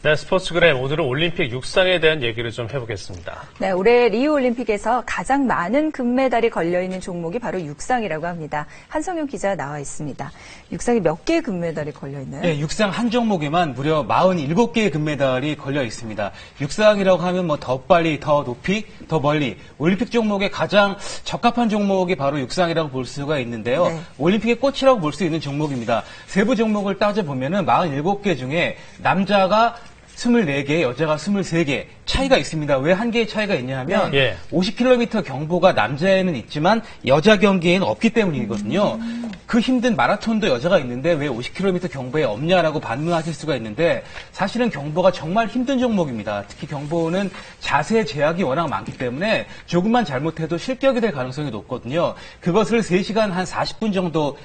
네, 스포츠그램 오늘은 올림픽 육상에 대한 얘기를 좀 해보겠습니다. 네, 올해 리우올림픽에서 가장 많은 금메달이 걸려있는 종목이 바로 육상이라고 합니다. 한성용 기자 나와 있습니다. 육상에 몇 개의 금메달이 걸려있나요? 네, 육상 한 종목에만 무려 47개의 금메달이 걸려 있습니다. 육상이라고 하면 뭐 더 빨리, 더 높이, 더 멀리 올림픽 종목에 가장 적합한 종목이 바로 육상이라고 볼 수가 있는데요. 네. 올림픽의 꽃이라고 볼 수 있는 종목입니다. 세부 종목을 따져보면은 47개 중에 남자가 24개, 여자가 23개 차이가 있습니다. 왜 한 개의 차이가 있냐 하면 50km 경보가 남자에는 있지만 여자 경기에는 없기 때문이거든요. 그 힘든 마라톤도 여자가 있는데 왜 50km 경보에 없냐라고 반문하실 수가 있는데 사실은 경보가 정말 힘든 종목입니다. 특히 경보는 자세 제약이 워낙 많기 때문에 조금만 잘못해도 실격이 될 가능성이 높거든요. 그것을 3시간 한 40분 정도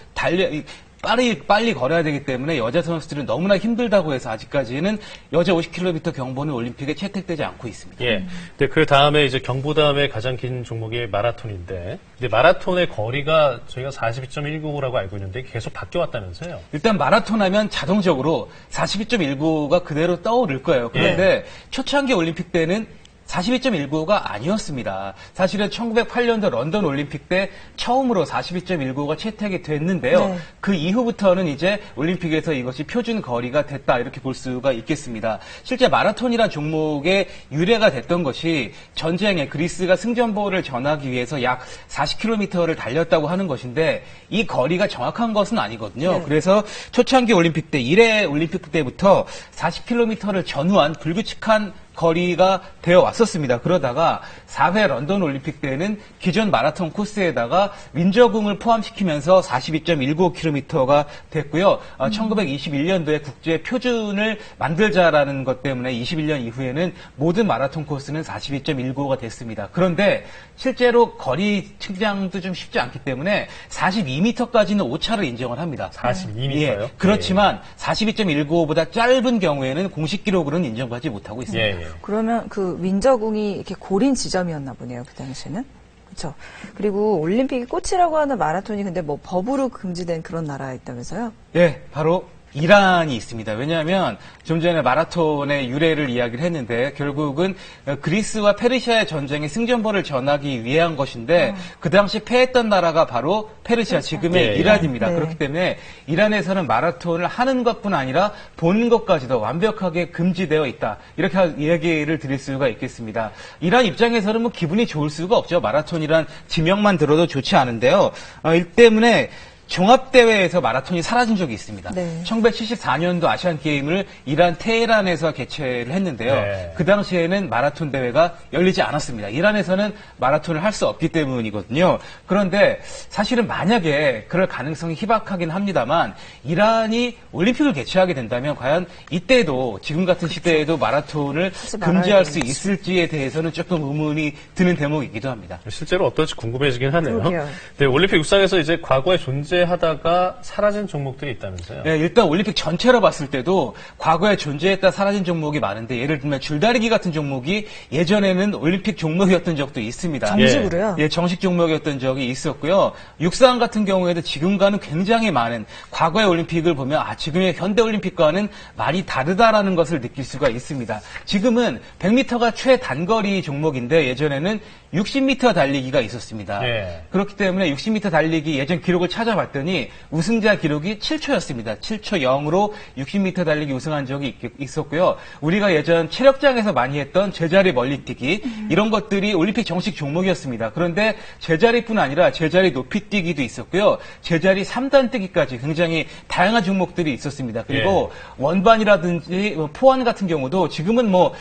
빨리 걸어야 되기 때문에 여자 선수들은 너무나 힘들다고 해서 아직까지는 여자 50km 경보는 올림픽에 채택되지 않고 있습니다. 예. 근데 그 다음에 이제 경보 다음에 가장 긴 종목이 마라톤인데, 이제 마라톤의 거리가 저희가 42.195라고 알고 있는데 계속 바뀌어왔다면서요? 일단 마라톤 하면 자동적으로 42.195가 그대로 떠오를 거예요. 그런데 초창기 올림픽 때는 42.195가 아니었습니다. 사실은 1908년도 런던 올림픽 때 처음으로 42.195가 채택이 됐는데요. 네. 그 이후부터는 이제 올림픽에서 이것이 표준 거리가 됐다 이렇게 볼 수가 있겠습니다. 실제 마라톤이란 종목의 유래가 됐던 것이 전쟁에 그리스가 승전보를 전하기 위해서 약 40km를 달렸다고 하는 것인데 이 거리가 정확한 것은 아니거든요. 네. 그래서 초창기 올림픽 때 1회 올림픽 때부터 40km를 전후한 불규칙한 거리가 되어 왔었습니다. 그러다가 4회 런던 올림픽 때는 기존 마라톤 코스에다가 윈저궁을 포함시키면서 42.195km가 됐고요. 1921년도에 국제 표준을 만들자라는 것 때문에 21년 이후에는 모든 마라톤 코스는 42.195가 됐습니다. 그런데 실제로 거리 측량도 좀 쉽지 않기 때문에 42m까지는 오차를 인정을 합니다. 42m요? 예, 그렇지만 42.195보다 짧은 경우에는 공식 기록으로는 인정받지 못하고 있습니다. 예. 그러면 그 윈저궁이 이렇게 고린 지점이었나 보네요, 그 당시에는. 그렇죠. 그리고 올림픽이 꽃이라고 하는 마라톤이 근데 뭐 법으로 금지된 그런 나라에 있다면서요? 네, 바로 이란이 있습니다. 왜냐하면 좀 전에 마라톤의 유래를 이야기를 했는데 결국은 그리스와 페르시아의 전쟁에 승전보를 전하기 위한 것인데 그 당시 패했던 나라가 바로 페르시아, 지금의 이란입니다. 네. 그렇기 때문에 이란에서는 마라톤을 하는 것뿐 아니라 보는 것까지도 완벽하게 금지되어 있다. 이렇게 얘기를 드릴 수가 있겠습니다. 이란 입장에서는 뭐 기분이 좋을 수가 없죠. 마라톤이란 지명만 들어도 좋지 않은데요. 이 때문에 종합대회에서 마라톤이 사라진 적이 있습니다. 네. 1974년도 아시안게임을 이란 테헤란에서 개최를 했는데요. 네. 그 당시에는 마라톤 대회가 열리지 않았습니다. 이란에서는 마라톤을 할 수 없기 때문이거든요. 그런데 사실은 만약에 그럴 가능성이 희박하긴 합니다만 이란이 올림픽을 개최하게 된다면 과연 이때도 지금 같은 시대에도 마라톤을 금지할 수 있을지에 대해서는 조금 의문이 드는 대목이기도 합니다. 실제로 어떨지 궁금해지긴 하네요. 그러게요. 네, 올림픽 육상에서 이제 과거에 존재하다가 사라진 종목들이 있다면서요? 네, 일단 올림픽 전체로 봤을 때도 과거에 존재했다 사라진 종목이 많은데 예를 들면 줄다리기 같은 종목이 예전에는 올림픽 종목이었던 적도 있습니다. 정식으로요? 예, 정식 종목이었던 적이 있었고요. 육상 같은 경우에도 지금과는 굉장히 많은 과거의 올림픽을 보면 지금의 현대 올림픽과는 많이 다르다라는 것을 느낄 수가 있습니다. 지금은 100m가 최단거리 종목인데 예전에는 60m 달리기가 있었습니다. 예. 그렇기 때문에 60m 달리기 예전 기록을 찾아봤더니 우승자 기록이 7초였습니다. 7초 0으로 60m 달리기 우승한 적이 있었고요. 우리가 예전 체력장에서 많이 했던 제자리 멀리뛰기 이런 것들이 올림픽 정식 종목이었습니다. 그런데 제자리뿐 아니라 제자리 높이뛰기도 있었고요. 제자리 3단 뛰기까지 굉장히 다양한 종목들이 있었습니다. 그리고 원반이라든지 포환 같은 경우도 지금은 뭐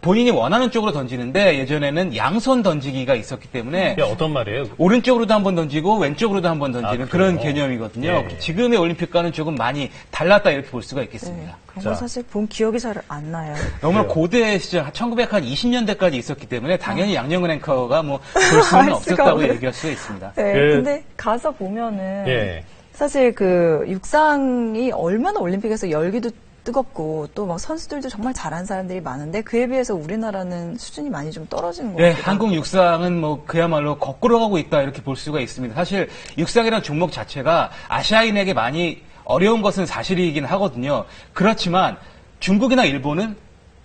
본인이 원하는 쪽으로 던지는데 예전에는 양손 던지기가 있었기 때문에 이게 어떤 말이에요? 오른쪽으로도 한번 던지고 왼쪽으로도 한번 던지는 그런 그래요? 개념이거든요. 예. 지금의 올림픽과는 조금 많이 달랐다 이렇게 볼 수가 있겠습니다. 그런 거 자. 사실 본 기억이 잘 안 나요. 너무나 그래요. 고대 시절 1920년대까지 있었기 때문에 당연히 양영은 앵커가 뭐 볼 수는 알 수가 없었다고 없네. 얘기할 수가 있습니다. 네, 그- 근데 가서 보면은 예. 사실 그 육상이 얼마나 올림픽에서 열기도 뜨겁고 또 막 선수들도 정말 잘하는 사람들이 많은데 그에 비해서 우리나라는 수준이 많이 좀 떨어지는 것 네, 같아요. 한국 육상은 뭐 그야말로 거꾸로 가고 있다 이렇게 볼 수가 있습니다. 사실 육상이라는 종목 자체가 아시아인에게 많이 어려운 것은 사실이긴 하거든요. 그렇지만 중국이나 일본은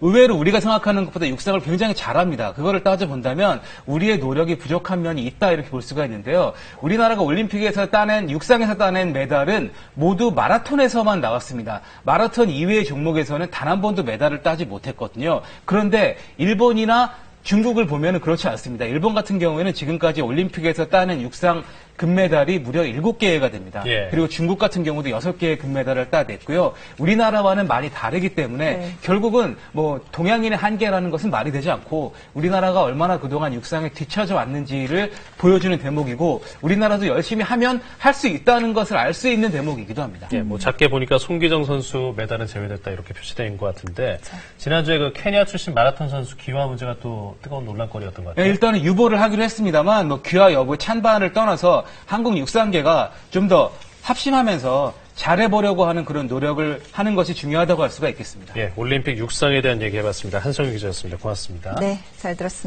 의외로 우리가 생각하는 것보다 육상을 굉장히 잘합니다. 그거를 따져본다면 우리의 노력이 부족한 면이 있다 이렇게 볼 수가 있는데요. 우리나라가 올림픽에서 따낸 육상에서 따낸 메달은 모두 마라톤에서만 나왔습니다. 마라톤 이외의 종목에서는 단 한 번도 메달을 따지 못했거든요. 그런데 일본이나 중국을 보면 그렇지 않습니다. 일본 같은 경우에는 지금까지 올림픽에서 따낸 육상 금메달이 무려 7개가 됩니다. 예. 그리고 중국 같은 경우도 6개의 금메달을 따냈고요. 우리나라와는 많이 다르기 때문에 네. 결국은 뭐 동양인의 한계라는 것은 말이 되지 않고 우리나라가 얼마나 그동안 육상에 뒤처져 왔는지를 보여주는 대목이고 우리나라도 열심히 하면 할 수 있다는 것을 알 수 있는 대목이기도 합니다. 예, 뭐 작게 보니까 송기정 선수 메달은 제외됐다 이렇게 표시된 것 같은데 지난주에 그 케냐 출신 마라톤 선수 기화 문제가 또 뜨거운 논란거리였던 것 같아요. 네, 일단은 유보를 하기로 했습니다만 뭐 귀화 여부 찬반을 떠나서 한국 육상계가 좀 더 합심하면서 잘해보려고 하는 그런 노력을 하는 것이 중요하다고 할 수가 있겠습니다. 예, 올림픽 육상에 대한 얘기 해봤습니다. 한성규 기자였습니다. 고맙습니다. 네, 잘 들었습니다.